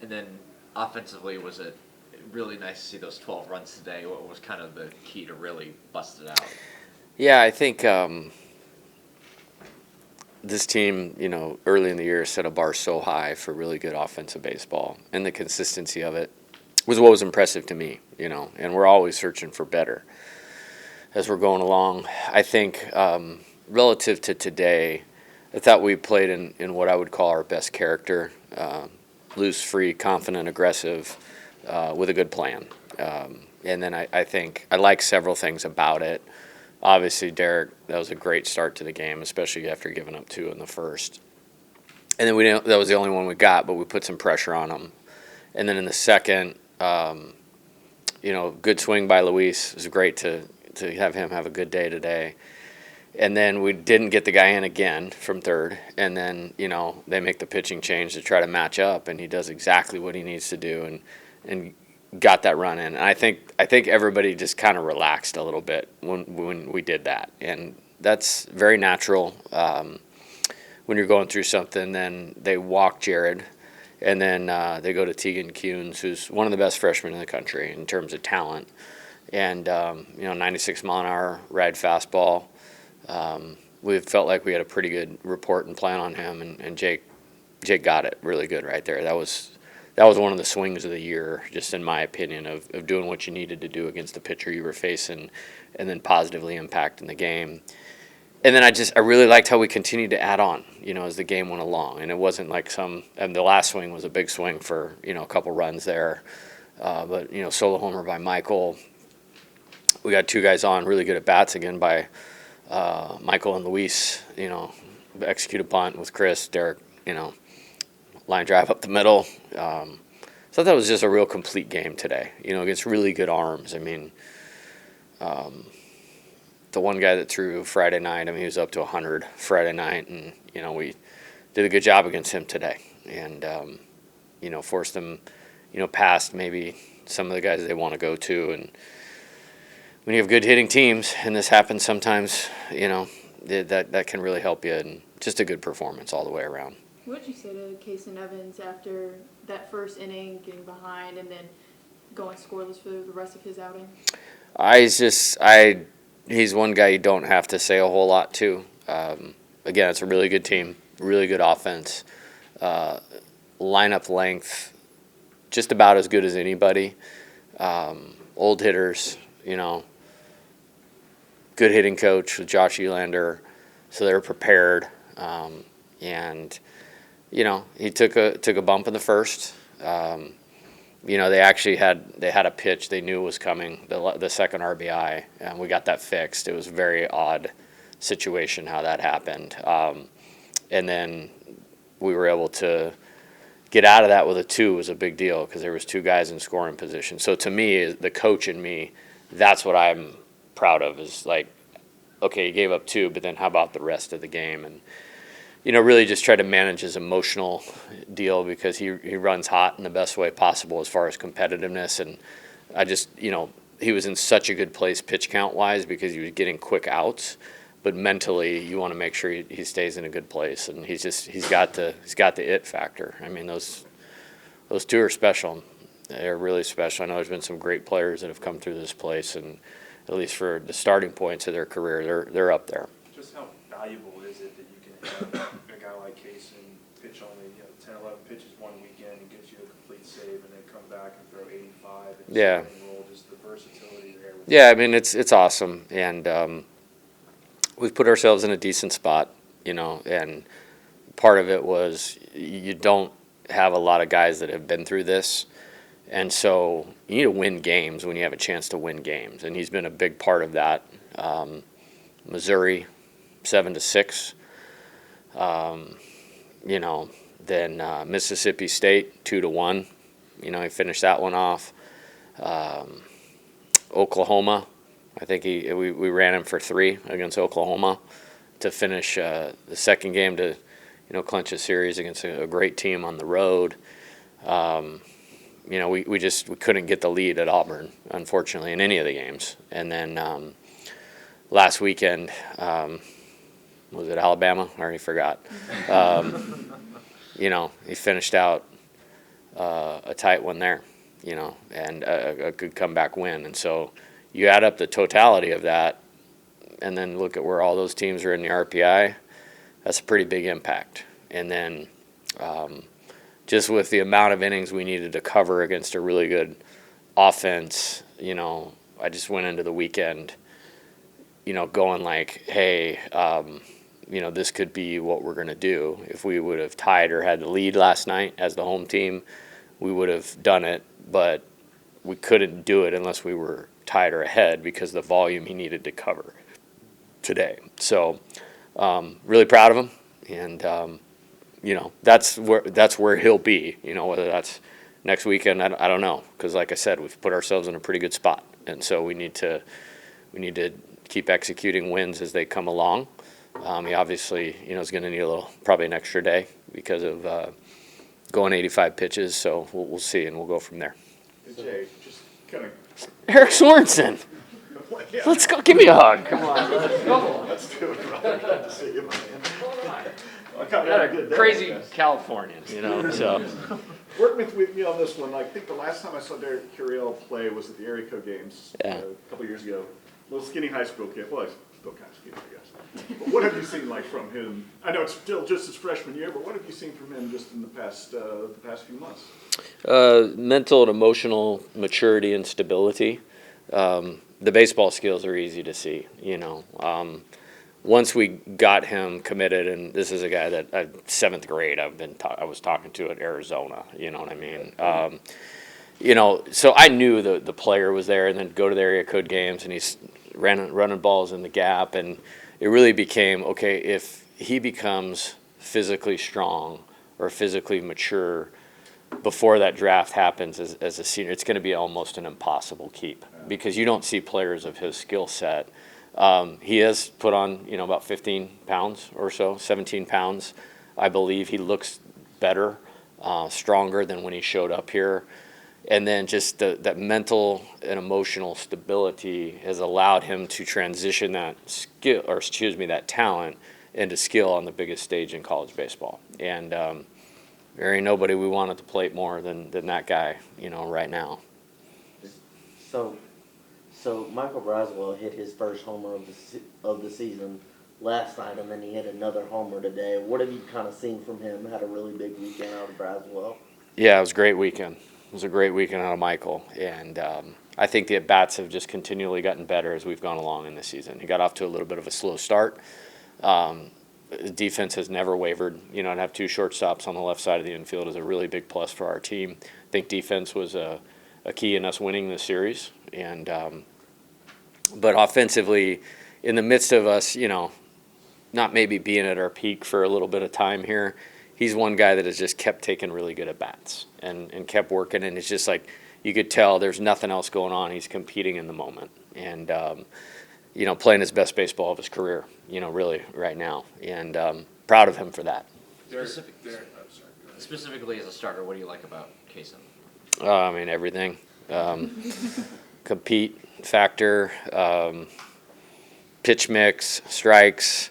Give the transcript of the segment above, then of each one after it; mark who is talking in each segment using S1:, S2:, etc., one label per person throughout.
S1: And then offensively, was it really nice to see those 12 runs today? What was kind of the key to really bust it out?
S2: Yeah, I think this team, early in the year set a bar so high for really good offensive baseball, and the consistency of it was what was impressive to me, and we're always searching for better as we're going along. I think relative to today, I thought we played in what I would call our best character, loose, free, confident, aggressive, with a good plan. And then I think I like several things about it. Obviously, Derek, that was a great start to the game, especially after giving up 2 in the first. And then that was the only one we got, but we put some pressure on them. And then in the second, good swing by Luis. It was great to have him have a good day today. And then we didn't get the guy in again from third. And then, they make the pitching change to try to match up, and he does exactly what he needs to do and got that run in. And I think everybody just kind of relaxed a little bit when we did that. And that's very natural when you're going through something. Then they walk Jared, and then they go to Tegan Kuhns, who's one of the best freshmen in the country in terms of talent. And, 96 mile an hour ride fastball. We felt like we had a pretty good report and plan on him, and Jake got it really good right there. That was one of the swings of the year, just in my opinion, of doing what you needed to do against the pitcher you were facing, and then positively impacting the game. And then I really liked how we continued to add on, as the game went along. And it wasn't like and the last swing was a big swing for, a couple runs there. But, solo homer by Michael. We got 2 guys on, really good at bats again by Michael and Luis, execute a bunt with Chris, Derek, line drive up the middle. So I thought it was just a real complete game today, against really good arms. I mean, the one guy that threw Friday night, he was up to 100 Friday night, and, we did a good job against him today. And, forced them, past maybe some of the guys they want to go to. And when you have good hitting teams, and this happens sometimes, that can really help you. And just a good performance all the way around.
S3: What did you say to Kason Evans after that first inning, getting behind, and then going scoreless for the rest of his outing? He's one guy you don't have to say a whole lot to. Again, it's a really good team, really good offense, lineup length, just about as good as anybody. Old hitters, good hitting coach with Josh Elander, so they're prepared. And he took a bump in the first. They actually had a pitch they knew was coming, the second RBI, and we got that fixed. It was a very odd situation how that happened. And then we were able to get out of that with a 2 was a big deal because there was 2 guys in scoring position. So to me, the coach in me, that's what I'm proud of, is like, okay, he gave up 2, but then how about the rest of the game? And really just try to manage his emotional deal because he runs hot in the best way possible as far as competitiveness. And I just, he was in such a good place pitch count wise because he was getting quick outs, but mentally you want to make sure he stays in a good place. And he's got the it factor. I mean, those 2 are special. They're really special. I know there's been some great players that have come through this place, and at least for the starting points of their career, they're up there.
S4: Just how valuable is it that you can have a guy like Kason pitch only 10, 11 pitches one weekend and get you a complete save, and then come back and throw 85 and
S2: yeah.
S4: Roll, just the versatility there.
S2: Yeah, I mean it's awesome, and we've put ourselves in a decent spot, and part of it was you don't have a lot of guys that have been through this. And so you need to win games when you have a chance to win games, and he's been a big part of that. Missouri, 7-6. Then Mississippi State, 2-1. He finished that one off. Oklahoma, I think we ran him for 3 against Oklahoma to finish the second game to clinch a series against a great team on the road. We couldn't get the lead at Auburn, unfortunately, in any of the games. And then last weekend, was it Alabama? I already forgot. You know, he finished out a tight one there, you know, and a good comeback win. And so you add up the totality of that and then look at where all those teams are in the RPI, that's a pretty big impact. And then just with the amount of innings we needed to cover against a really good offense, you know, I just went into the weekend, you know, going like, hey, you know, this could be what we're going to do. If we would have tied or had the lead last night as the home team, we would have done it, but we couldn't do it unless we were tied or ahead because of the volume he needed to cover today. So really proud of him, and you know, that's where he'll be. You know, whether that's next weekend, I don't know, because like I said, we've put ourselves in a pretty good spot, and so we need to keep executing wins as they come along. He obviously, you know, is going to need probably an extra day because of going 85 pitches. So we'll see, and we'll go from there.
S5: Hey, Jay, just kind of.
S2: Eric Sorensen,
S5: Yeah,
S2: let's go. Give me a hug. Come on, let's go.
S5: let's do it, brother. Good to see you, man. I kind of had
S2: Got
S5: a
S2: a
S5: good day,
S2: crazy
S5: I guess.
S2: Californian, you know. So
S5: Working with me on this one, I think the last time I saw Derek Curiel play was at the Area Code Games
S2: Yeah.
S5: a couple years ago. Little skinny high school kid. Well, he's still kind of skinny, I guess. But what have you seen like from him? I know it's still just his freshman year, but what have you seen from him just in the past few months?
S2: mental and emotional maturity and stability. The baseball skills are easy to see, you know. Once we got him committed, and this is a guy that seventh grade I was talking to at Arizona, you know what I mean. You know, so I knew the player was there, and then go to the Area Code Games, and he's running balls in the gap, and it really became, okay, if he becomes physically strong or physically mature before that draft happens as a senior, it's going to be almost an impossible keep because you don't see players of his skill set. He has put on, you know, about 15 pounds or so, 17 pounds. I believe he looks better, stronger than when he showed up here. And then just that mental and emotional stability has allowed him to transition that skill, or excuse me, that talent into skill on the biggest stage in college baseball. And there ain't nobody we want at the plate more than that guy, you know, right now.
S6: So Michael Braswell hit his first homer of the season last night, and then he hit another homer today. What have you kind of seen from him? Had a really big weekend out of Braswell.
S2: Yeah, it was a great weekend. It was a great weekend out of Michael, and I think the at-bats have just continually gotten better as we've gone along in the season. He got off to a little bit of a slow start. Defense has never wavered. You know, to have two shortstops on the left side of the infield is a really big plus for our team. I think defense was a key in us winning this series, and but offensively, in the midst of us, you know, not maybe being at our peak for a little bit of time here, he's one guy that has just kept taking really good at-bats and kept working, and it's just like you could tell there's nothing else going on. He's competing in the moment and, you know, playing his best baseball of his career, you know, really right now, and proud of him for that.
S1: Specifically as a starter, what do you like about Kaysen?
S2: I mean, everything. Compete factor, pitch mix, strikes,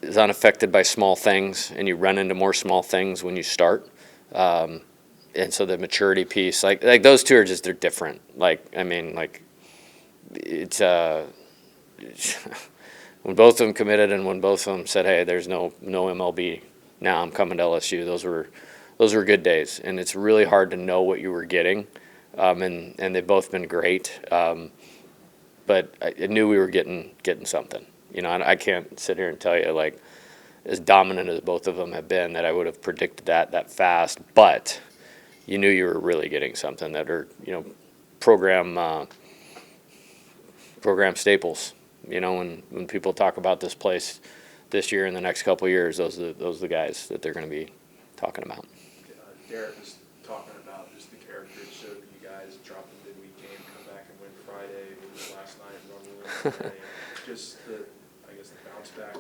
S2: is unaffected by small things, and you run into more small things when you start. And so the maturity piece, like those two are just, they're different. Like, I mean, like it's when both of them committed and when both of them said, hey, there's no MLB now, I'm coming to LSU. Those were good days, and it's really hard to know what you were getting. And they've both been great. But I knew we were getting something. You know, I can't sit here and tell you, like, as dominant as both of them have been, that I would have predicted that fast. But you knew you were really getting something that are, you know, program staples. You know, when people talk about this place this year and the next couple of years, those are the guys that they're going to be talking about.
S4: Derek was talking about just the character it showed that you guys dropped the midweek game, come back and win Friday, win last night, run the win today. Just the bounce back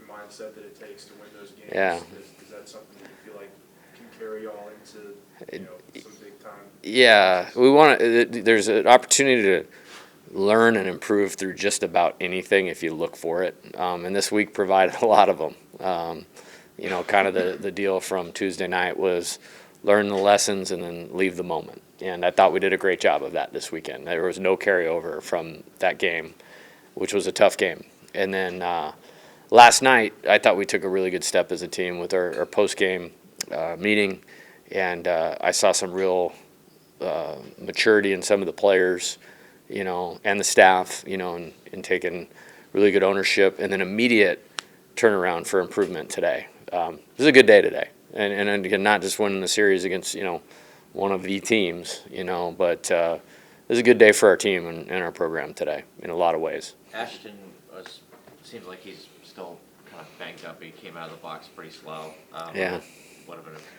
S4: mindset that it takes to win those games.
S2: Yeah.
S4: Is that something that you feel like can carry y'all into, you know, some big time?
S2: Yeah, we want to. There's an opportunity learn and improve through just about anything if you look for it. And this week provided a lot of them. Kind of the deal from Tuesday night was learn the lessons and then leave the moment. And I thought we did a great job of that this weekend. There was no carryover from that game, which was a tough game. And then last night, I thought we took a really good step as a team with our post-game meeting. And I saw some real maturity in some of the players, and the staff, and taking really good ownership, and then immediate turnaround for improvement today. It was a good day today, and again, not just winning the series against one of the teams, but it was a good day for our team and our program today in a lot of ways.
S1: Ashton seems like he's still kind of banged up. He came out of the box pretty slow.
S2: Yeah.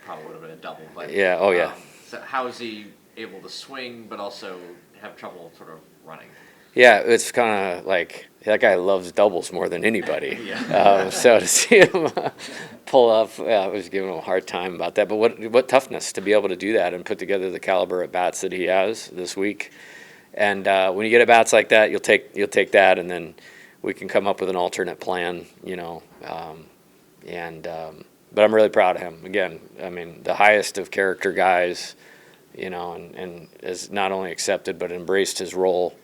S1: Probably would have been a double. But
S2: Yeah. Oh yeah.
S1: So how is he able to swing, but also have trouble sort of running?
S2: Yeah, it's kind of like that guy loves doubles more than anybody.
S1: Yeah.
S2: So to see him pull up, I was giving him a hard time about that. But what toughness to be able to do that and put together the caliber at bats that he has this week. And when you get at bats like that, you'll take that, and then we can come up with an alternate plan. But I'm really proud of him. Again, I mean, the highest of character guys, and has not only accepted but embraced his role.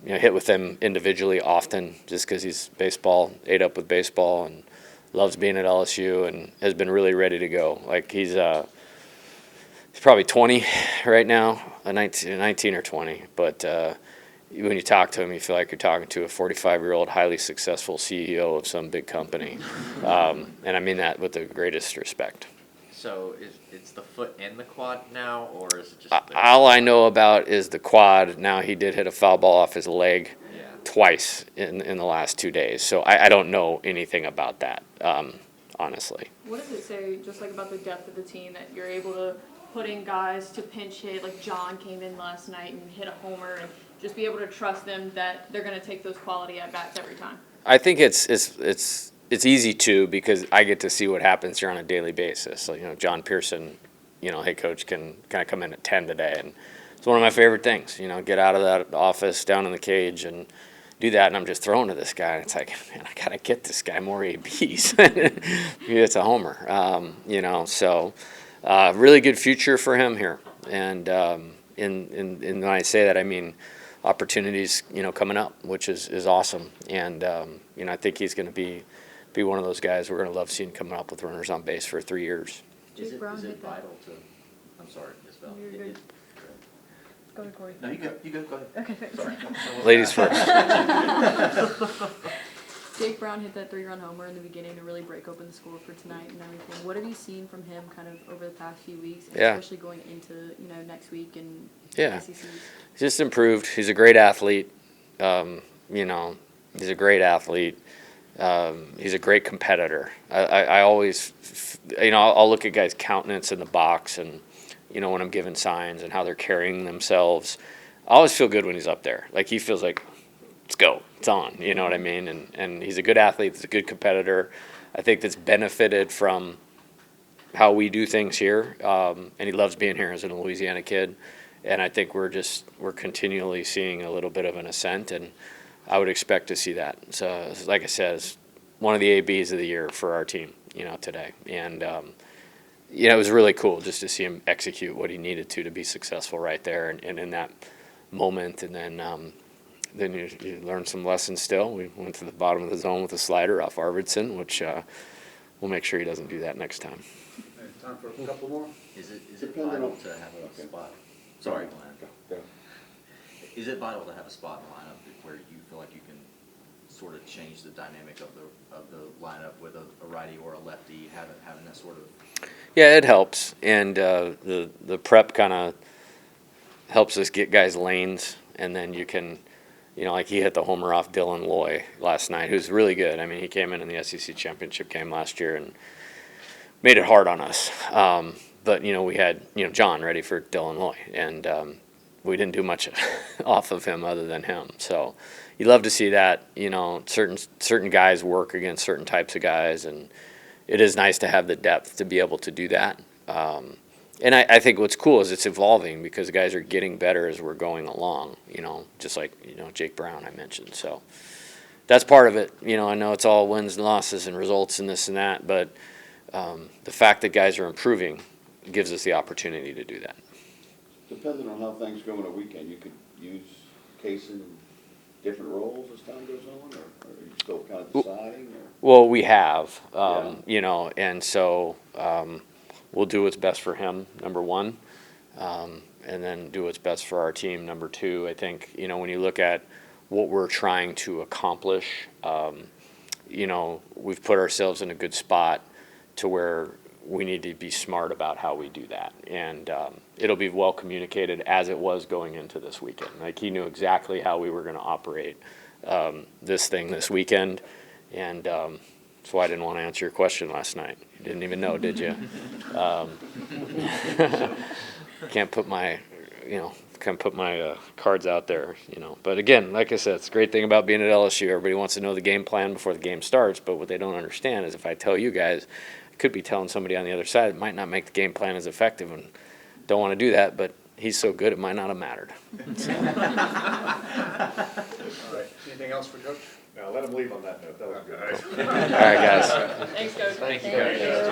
S2: Hit with them individually often just because he's ate up with baseball and loves being at LSU and has been really ready to go. Like he's probably 20 right now, 19 or 20. But when you talk to him, you feel like you're talking to a 45-year-old highly successful CEO of some big company. And I mean that with the greatest respect.
S1: So it's the foot and the quad now, or is it just
S2: All I know about is the quad. Now he did hit a foul ball off his leg twice in the last 2 days. So I don't know anything about that, honestly.
S7: What does it say, just like about the depth of the team, that you're able to put in guys to pinch hit, like John came in last night and hit a homer, and just be able to trust them that they're going to take those quality at-bats every time?
S2: I think it's easy to, because I get to see what happens here on a daily basis. So, John Pearson, head coach, can kind of come in at 10 today, and it's one of my favorite things. Get out of that office, down in the cage, and do that. And I'm just throwing to this guy, and it's like, man, I gotta get this guy more ABs. It's a homer, So really good future for him here, and when I say that, I mean opportunities, coming up, which is awesome. And I think he's going to be one of those guys we're going to love seeing coming up with runners on base for 3 years.
S7: Jake
S8: Is
S7: Brown
S8: it
S7: hit that.
S8: vital to, I'm sorry, Ms. Bell.
S7: You're good. Go ahead, Corey.
S8: No, you go ahead.
S7: Okay, thanks.
S8: Sorry.
S2: Ladies first.
S7: Jake Brown hit that 3-run homer in the beginning to really break open the score for tonight and everything. What have you seen from him kind of over the past few weeks, and
S2: Yeah.
S7: especially going into next week and
S2: Yeah.
S7: SECs?
S2: He's just improved. He's a great athlete. He's a great athlete. He's a great competitor. I always, I'll look at guys' countenance in the box, and when I'm giving signs and how they're carrying themselves. I always feel good when he's up there. Like he feels like, let's go, it's on. You know what I mean? And he's a good athlete. He's a good competitor. I think that's benefited from how we do things here. And he loves being here as a Louisiana kid. And I think we're continually seeing a little bit of an ascent, and I would expect to see that. So, like I said, it's one of the ABs of the year for our team, today. And, it was really cool just to see him execute what he needed to be successful right there and in that moment. And then you learn some lessons still. We went to the bottom of the zone with a slider off Arvidsson, which we'll make sure he doesn't do that next time.
S5: Time for a couple more?
S8: Is it vital to have a spot? Sorry, Glenn. Is it vital to have a spot in the lineup where you feel like you can sort of change the dynamic of the lineup with a righty or a lefty, having that sort of?
S2: Yeah, it helps, and the prep kind of helps us get guys lanes, and then you can, like he hit the homer off Dylan Loy last night, who's really good. I mean, he came in the SEC championship game last year and made it hard on us. But we had John ready for Dylan Loy, and we didn't do much off of him other than him. So you love to see that. Certain guys work against certain types of guys, and it is nice to have the depth to be able to do that.
S3: And I think what's cool is it's evolving because the guys are getting better as we're going along, you know, just like, you know, Jake Brown I mentioned. So that's part of it. You know, I know it's all wins and losses and results and this and that, but the fact that guys are improving gives us the opportunity to do that.
S9: Depending on how things go in a weekend, you could use Case in different roles as time goes on, or are you still kind of deciding? Or?
S3: Well, we have,
S9: Yeah.
S3: you know, and so we'll do what's best for him, number one, and then do what's best for our team, number two. I think, you know, when you look at what we're trying to accomplish, you know, we've put ourselves in a good spot to where we need to be smart about how we do that. And it'll be well communicated as it was going into this weekend. Like, he knew exactly how we were going to operate this thing this weekend. And that's why I didn't want to answer your question last night. You didn't even know, did you? Can't put my, you know, cards out there, you know. But again, like I said, it's a great thing about being at LSU. Everybody wants to know the game plan before the game starts. But what they don't understand is if I tell you guys, I could be telling somebody on the other side, it might not make the game plan as effective, and don't want to do that. But he's so good, it might not have mattered.
S5: All right. Anything else for Coach? Now, let him leave on that note. That was good.
S3: All right, guys.
S7: Thanks, Coach.
S1: Thank you, Coach.